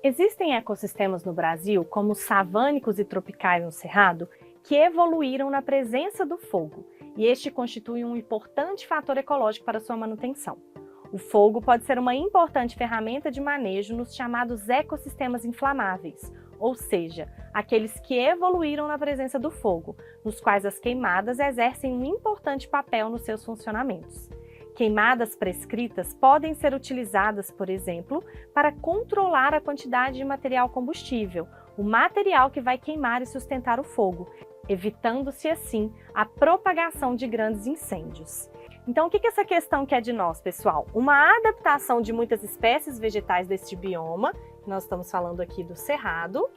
Existem ecossistemas no Brasil, como os savânicos e tropicais no Cerrado, que evoluíram na presença do fogo, e este constitui um importante fator ecológico para sua manutenção. O fogo pode ser uma importante ferramenta de manejo nos chamados ecossistemas inflamáveis, ou seja, aqueles que evoluíram na presença do fogo, nos quais as queimadas exercem um importante papel nos seus funcionamentos. Queimadas prescritas podem ser utilizadas, por exemplo, para controlar a quantidade de material combustível, o material que vai queimar e sustentar o fogo, evitando-se assim a propagação de grandes incêndios. Então, o que essa questão quer de nós, pessoal? Uma adaptação de muitas espécies vegetais deste bioma, que nós estamos falando aqui do Cerrado,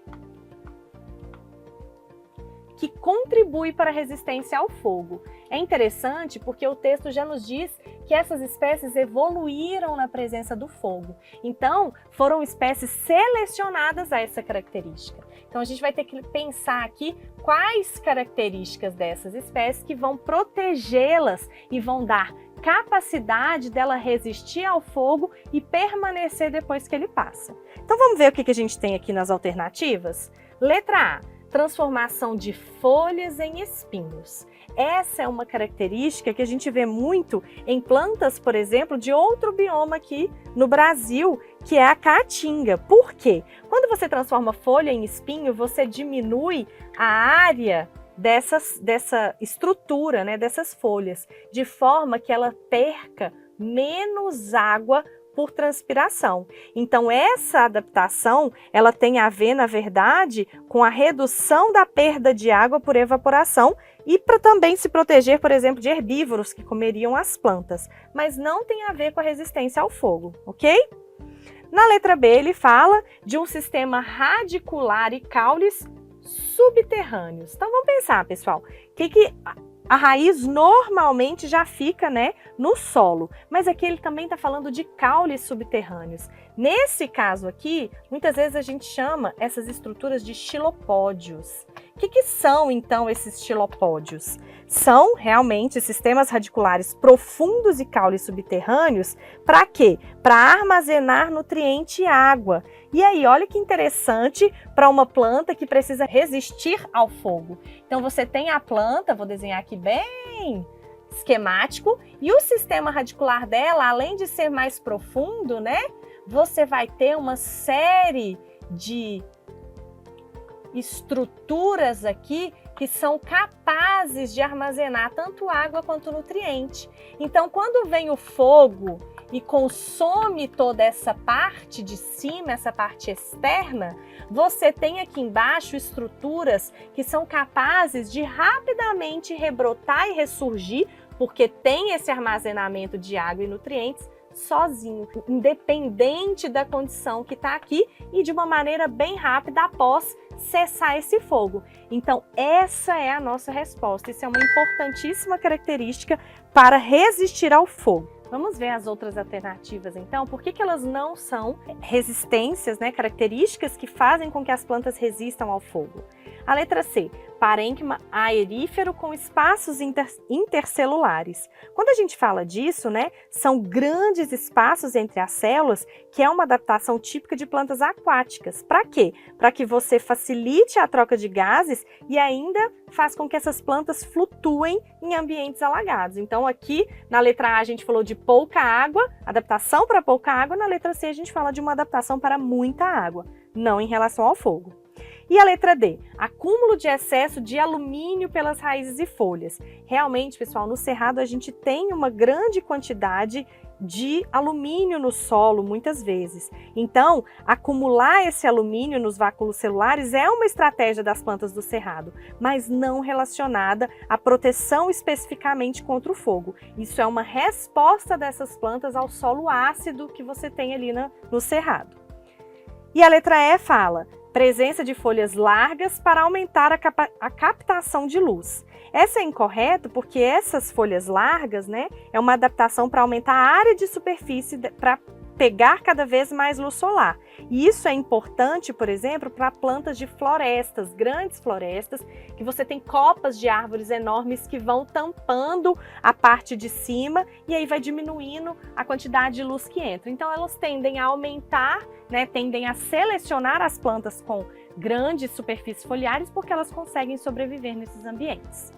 que contribui para a resistência ao fogo. É interessante porque o texto já nos diz que essas espécies evoluíram na presença do fogo. Então, foram espécies selecionadas a essa característica. Então, a gente vai ter que pensar aqui quais características dessas espécies que vão protegê-las e vão dar capacidade dela resistir ao fogo e permanecer depois que ele passa. Então, vamos ver o que a gente tem aqui nas alternativas? Letra A. Transformação de folhas em espinhos. Essa é uma característica que a gente vê muito em plantas, por exemplo, de outro bioma aqui no Brasil, que é a caatinga. Por quê? Quando você transforma folha em espinho, você diminui a área dessa estrutura, né, dessas folhas, de forma que ela perca menos água por transpiração. Então, essa adaptação, ela tem a ver, na verdade, com a redução da perda de água por evaporação e para também se proteger, por exemplo, de herbívoros que comeriam as plantas, mas não tem a ver com a resistência ao fogo, ok? Na letra B, ele fala de um sistema radicular e caules subterrâneos. Então, vamos pensar, pessoal, que a raiz normalmente já fica, né, no solo, mas aqui ele também está falando de caules subterrâneos. Nesse caso aqui, muitas vezes a gente chama essas estruturas de xilopódios. O que são, então, esses xilopódios? São realmente sistemas radiculares profundos e caules subterrâneos. Para quê? Para armazenar nutriente e água. E aí, olha que interessante para uma planta que precisa resistir ao fogo. Então, você tem a planta, vou desenhar aqui bem esquemático, e o sistema radicular dela, além de ser mais profundo, né? Você vai ter uma série de estruturas aqui que são capazes de armazenar tanto água quanto nutriente. Então, quando vem o fogo e consome toda essa parte de cima, essa parte externa, você tem aqui embaixo estruturas que são capazes de rapidamente rebrotar e ressurgir, porque tem esse armazenamento de água e nutrientes sozinho, independente da condição que está aqui e de uma maneira bem rápida após cessar esse fogo. Então, essa é a nossa resposta. Isso é uma importantíssima característica para resistir ao fogo. Vamos ver as outras alternativas, então. Por que elas não são resistências, né, características que fazem com que as plantas resistam ao fogo? A letra C, parênquima aerífero com espaços intercelulares. Quando a gente fala disso, né, são grandes espaços entre as células, que é uma adaptação típica de plantas aquáticas. Para quê? Para que você facilite a troca de gases e ainda faz com que essas plantas flutuem em ambientes alagados. Então, aqui na letra A a gente falou de pouca água, adaptação para pouca água. Na letra C a gente fala de uma adaptação para muita água, não em relação ao fogo. E a letra D, acúmulo de excesso de alumínio pelas raízes e folhas. Realmente, pessoal, no Cerrado a gente tem uma grande quantidade de alumínio no solo, muitas vezes. Então, acumular esse alumínio nos vácuos celulares é uma estratégia das plantas do Cerrado, mas não relacionada à proteção especificamente contra o fogo. Isso é uma resposta dessas plantas ao solo ácido que você tem ali no Cerrado. E a letra E fala: presença de folhas largas para aumentar a captação de luz. Essa é incorreta porque essas folhas largas, né, é uma adaptação para aumentar a área de superfície para pegar cada vez mais luz solar. E isso é importante, por exemplo, para plantas de florestas, grandes florestas, que você tem copas de árvores enormes que vão tampando a parte de cima e aí vai diminuindo a quantidade de luz que entra. Então elas tendem a aumentar, né, tendem a selecionar as plantas com grandes superfícies foliares porque elas conseguem sobreviver nesses ambientes.